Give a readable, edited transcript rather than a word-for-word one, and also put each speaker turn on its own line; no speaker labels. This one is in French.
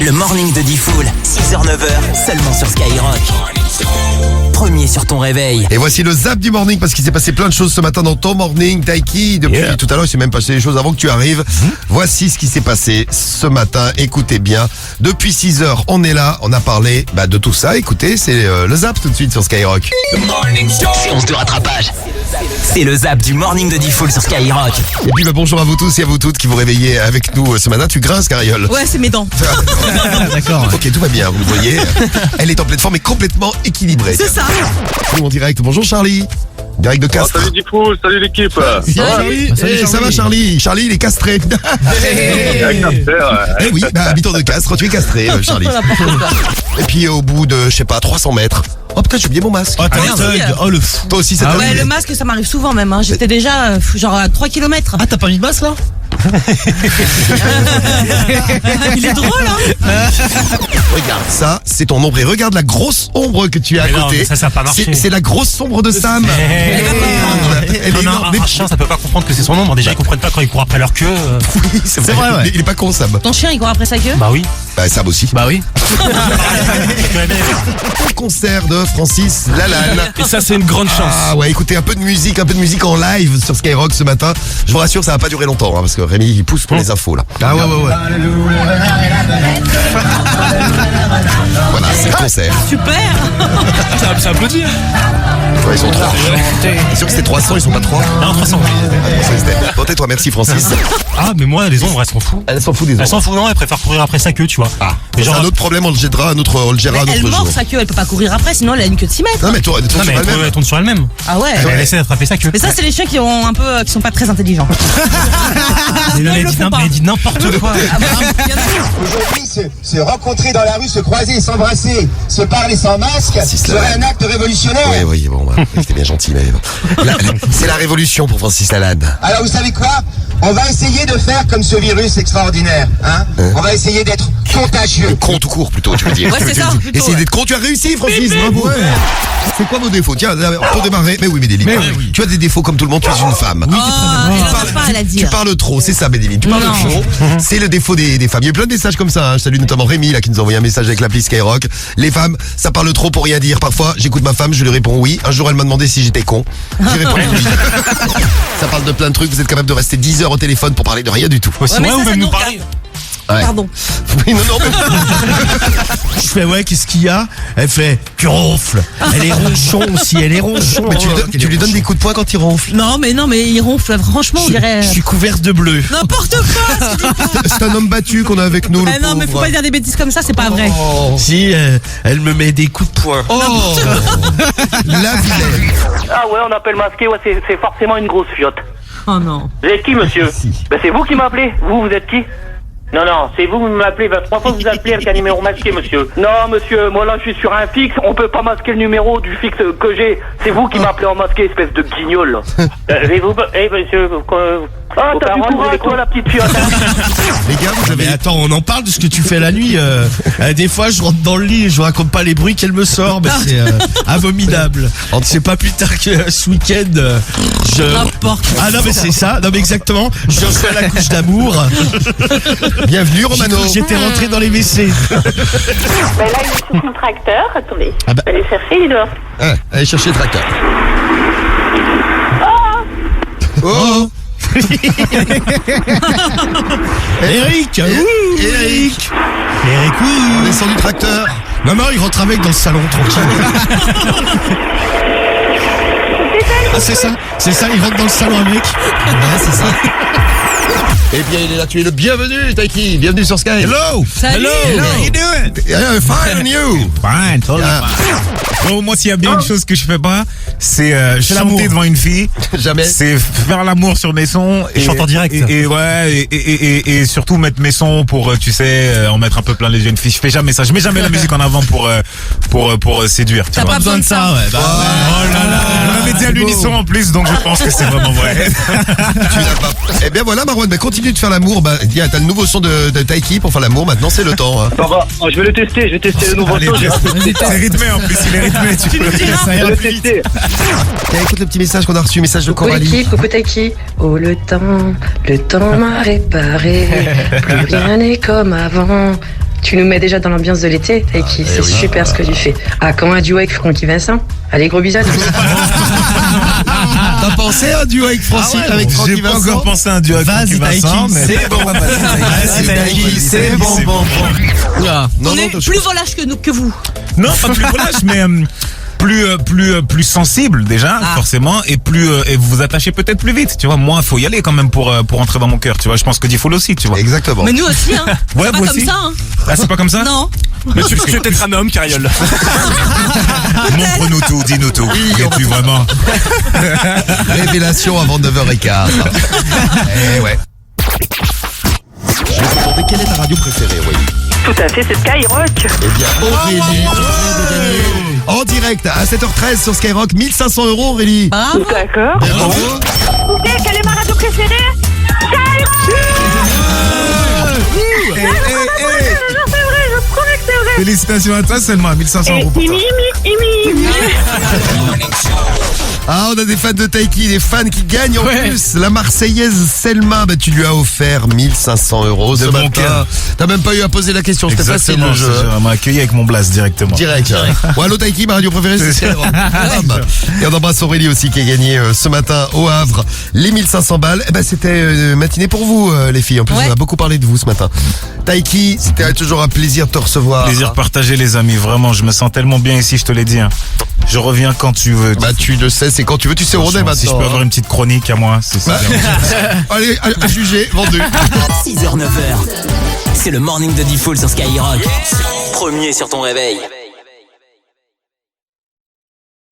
Le morning de Diffoul, 6h-9h, seulement sur Skyrock. Premier sur ton réveil.
Et voici le zap du morning parce qu'il s'est passé plein de choses ce matin dans ton morning, Taiki. Depuis tout à l'heure, il s'est même passé des choses avant que tu arrives. Voici ce qui s'est passé ce matin. Écoutez bien. Depuis 6h, on est là. On a parlé de tout ça. Écoutez, c'est le zap tout de suite sur Skyrock.
Séance de rattrapage. C'est le zap du morning de Diffoul sur Skyrock.
Et puis bonjour à vous tous et à vous toutes qui vous réveillez avec nous ce matin. Tu grinces, Cariole?
Ouais, c'est mes dents.
D'accord. Ok, tout va bien, vous le voyez. Elle est en pleine forme et complètement équilibrée.
C'est ça.
Nous en direct. Bonjour Charlie. Direct de Castres.
Salut Diffoul, salut l'équipe.
Charlie. Ça va Charlie? Charlie, il est castré. Eh oui, habitant de Castres, tu es castré, Charlie. Et puis au bout de, 300 mètres. Oh putain, j'ai oublié mon masque.
Oh,
le fou. Toi aussi, ça t'arrive?
Ouais, le masque, ça m'arrive souvent même. J'étais déjà genre à 3 km.
Ah, t'as pas mis de masque là?
Il est drôle, hein.
Regarde, ça, c'est ton ombre. Et regarde la grosse ombre que tu as à côté.
Ça a pas marché.
C'est la grosse ombre de Sam. Elle est énorme.
Un chien, ça peut pas comprendre que c'est son ombre. Déjà, ils comprennent pas quand ils courent après leur queue.
Oui, c'est vrai, ouais. Il est pas con, Sam.
Ton chien, il court après sa queue?
Bah oui.
Sam aussi.
Bah oui.
Concert de Francis Lalanne.
Et ça, c'est une grande chance.
Ah ouais, écoutez, un peu de musique en live sur Skyrock ce matin. Je vous rassure, ça va pas durer longtemps, parce que Rémi, il pousse pour les infos, là. Ah ouais. Voilà, c'est le concert.
Super.
Ça applaudit.
Ouais, ils sont 3. C'est sûr que c'était 300, ils sont pas 3.
Non, 300.
Bon, tais-toi, merci Francis.
Ah, mais moi, les ombres, elles s'en foutent.
Elle s'en fout des
Elles
autres.
s'en foutent, non, elles préfèrent courir après sa queue, tu vois.
Ah,
mais
c'est un autre problème, on le gérera un autre
Elle
jour.
mord sa queue, elle peut pas courir après, sinon elle a une queue de 6 mètres.
Non, mais toi,
Non, mais elle tourne sur elle-même.
Ah ouais.
Elle essaie d'attraper sa queue.
Mais ça, c'est les chiens qui sont pas très intelligents.
Elle dit n'importe quoi.
Aujourd'hui, se rencontrer dans la rue, se croiser, s'embrasser, se parler sans masque, serait un acte révolutionnaire.
Oui, bon, c'était bien gentil, mais c'est la révolution pour Francis Lalanne.
Alors vous savez quoi? On va essayer de faire comme ce virus extraordinaire, hein. On va essayer d'être contagieux.
Con tout court, plutôt, tu veux dire.
Ouais, c'est ça, plutôt,
Essayer
ouais.
d'être con, tu as réussi, Francis, bravo. C'est quoi vos défauts? Tiens, pour démarrer. Mais oui, Médéline. Tu as des défauts comme tout le monde, tu es une femme.
Elle en a pas à la
Tu
dire.
parles trop, c'est ça, Médéline. Tu parles
Non.
trop. C'est le défaut des femmes. Il y a eu plein de messages comme ça. Je salue notamment Rémi, là, qui nous a envoyé un message avec l'appli Skyrock. Les femmes, ça parle trop pour rien dire. Parfois, j'écoute ma femme, je lui réponds oui. Un jour, elle m'a demandé si j'étais con. J'ai répondu oui. Ça parle de plein de trucs. Vous êtes capable de rester 10 heures au téléphone pour parler de rien du tout.
C'est
mais
vrai,
ça,
ou
ça
même
nous
nous parler.
Ouais.
Pardon.
Oui, non, mais...
Je fais ouais, qu'est-ce qu'il y a? Elle fait tu ronfles. Elle est ronchon aussi, elle est ronchon.
Mais tu lui donnes des coups de poing quand il ronfle.
Non, mais il ronfle. Franchement, on dirait.
Je suis couverte de bleu.
N'importe quoi.
C'est un homme battu qu'on a avec nous. Le
Non, mais faut
pauvre.
pas dire des bêtises comme ça, c'est pas vrai.
Si, elle me met des coups de poing.
Oh, la vilaine.
Ah ouais, on appelle masqué, ouais, c'est forcément une grosse fiotte.
Oh non.
Vous êtes qui, monsieur? Ben c'est vous qui m'appelez. Vous êtes qui? Non, c'est vous qui m'appelez. 3 fois que vous appelez avec un numéro masqué, monsieur. Non, monsieur, moi là, je suis sur un fixe. On peut pas masquer le numéro du fixe que j'ai. C'est vous qui m'appelez en masqué, espèce de guignol. Monsieur... Ah, t'as du courage, toi, la petite fiotte.
Les gars, vous
Mais
avez...
attends, on en parle de ce que tu fais la nuit. Des fois, je rentre dans le lit et je raconte pas les bruits qu'elle me sort. Ben, c'est abominable. C'est pas plus tard que ce week-end.
N'importe quoi.
Ah non, mais c'est ça. Non, mais exactement. Je reçois la couche d'amour.
Bienvenue, Romano.
J'étais rentré dans les WC.
Ben là, il est sur son tracteur. Attendez.
Ah bah.
Allez chercher, il doit.
Allez chercher le tracteur. Oh.
Eric. Eric.
On descend du tracteur.
Non, il rentre avec dans le salon, tranquille. Ah, c'est ça, il rentre dans le salon avec.
Ouais, c'est ça. Eh bien, il est là, tu es le bienvenu, Taiki. Bienvenue sur Sky.
Hello.
Salut.
How you doing?
Fine, and you?
Fine, totally
Ah.
fine. Moi, s'il y a bien une chose que je fais pas, c'est
l'amour.
chanter devant une fille.
Jamais.
C'est faire l'amour sur mes sons.
Et chanter en direct.
Et surtout mettre mes sons pour, tu sais, en mettre un peu plein les yeux une fille. Je fais jamais ça. Je mets jamais la musique en avant pour séduire. tu
T'as
vois.
pas besoin de ça.
ouais.
Oh là là, on avait dit à l'unisson en plus, donc je pense que c'est vraiment vrai.
Tu l'as pas. Eh bien voilà, Marwan, continue de faire l'amour. T'as le nouveau son de Taiki pour faire l'amour. Maintenant, c'est le temps.
Ça va, je vais le tester, le nouveau
Allez,
son.
c'est rythmé en plus, il est rythmé. Tu peux ça ira plus vite.
Tiens, écoute le petit message qu'on a reçu, message de Coralie.
Coucou Taiki. Oh le temps m'a réparé. Plus rien n'est comme avant.
Tu nous mets déjà dans l'ambiance de l'été, Taiki. C'est super ce que tu fais. Ah, comment un duo avec Francky Vincent? Allez, gros bisous.
T'as pensé à un duo avec Francky, avec Francky
J'ai pas
Vincent?
encore pensé à un duo avec Francky Vincent, mais
c'est bon.
C'est bon.
On est plus volage que vous.
non, pas plus relâche, mais plus sensible déjà, forcément, et et vous vous attachez peut-être plus vite, tu vois. Moi, il faut y aller quand même pour entrer dans mon cœur, tu vois. Je pense que Diffoul aussi, tu vois.
Exactement.
Mais nous aussi, hein.
Ouais,
C'est pas
vous
comme
aussi.
ça, hein.
Ah, c'est pas comme ça?
Non.
Mais tu es peut-être un homme, Cariole.
Montre-nous tout, dis-nous tout. Es-tu vraiment?
Révélation avant 9h15. Eh ouais. Je vais te demander quelle est ta radio préférée, Aurélie?
Tout à fait, c'est Skyrock.
Eh bien, Aurélie, en direct à 7h13 sur Skyrock, 1500 €, Aurélie.
Bravo.
D'accord.
Bravo.
Quelle est ma radio préférée?
C'est vrai, je promets que c'est vrai. Félicitations à toi, Selma, 1500 € pour toi.
Ah, on a des fans de Taiki, des fans qui gagnent en plus. La Marseillaise Selma, bah, tu lui as offert 1500 € ce
De bon
matin.
cœur.
T'as même pas eu à poser la question, c'était facile le jeu.
On m'a accueilli avec mon blast directement.
Direct. Bon, allô Taiki, ma radio préférée, c'est Skyrock. Bam. Et on embrasse Aurélie aussi qui a gagné ce matin au Havre les 1500 balles. Eh ben, c'était une matinée pour vous, les filles. En plus, on a beaucoup parlé de vous ce matin. Taiki, c'était toujours un plaisir de te recevoir.
Plaisir partagé, les amis. Vraiment, je me sens tellement bien ici, je te l'ai dit. Hein. Je reviens quand tu veux.
Bah, tu le sais, c'est quand tu veux, tu sais où on est maintenant.
Si je peux avoir une petite chronique à moi, c'est ça.
Allez, à juger, vendu.
6h, 9h. C'est le morning de Diffoul sur Skyrock. Premier sur ton réveil.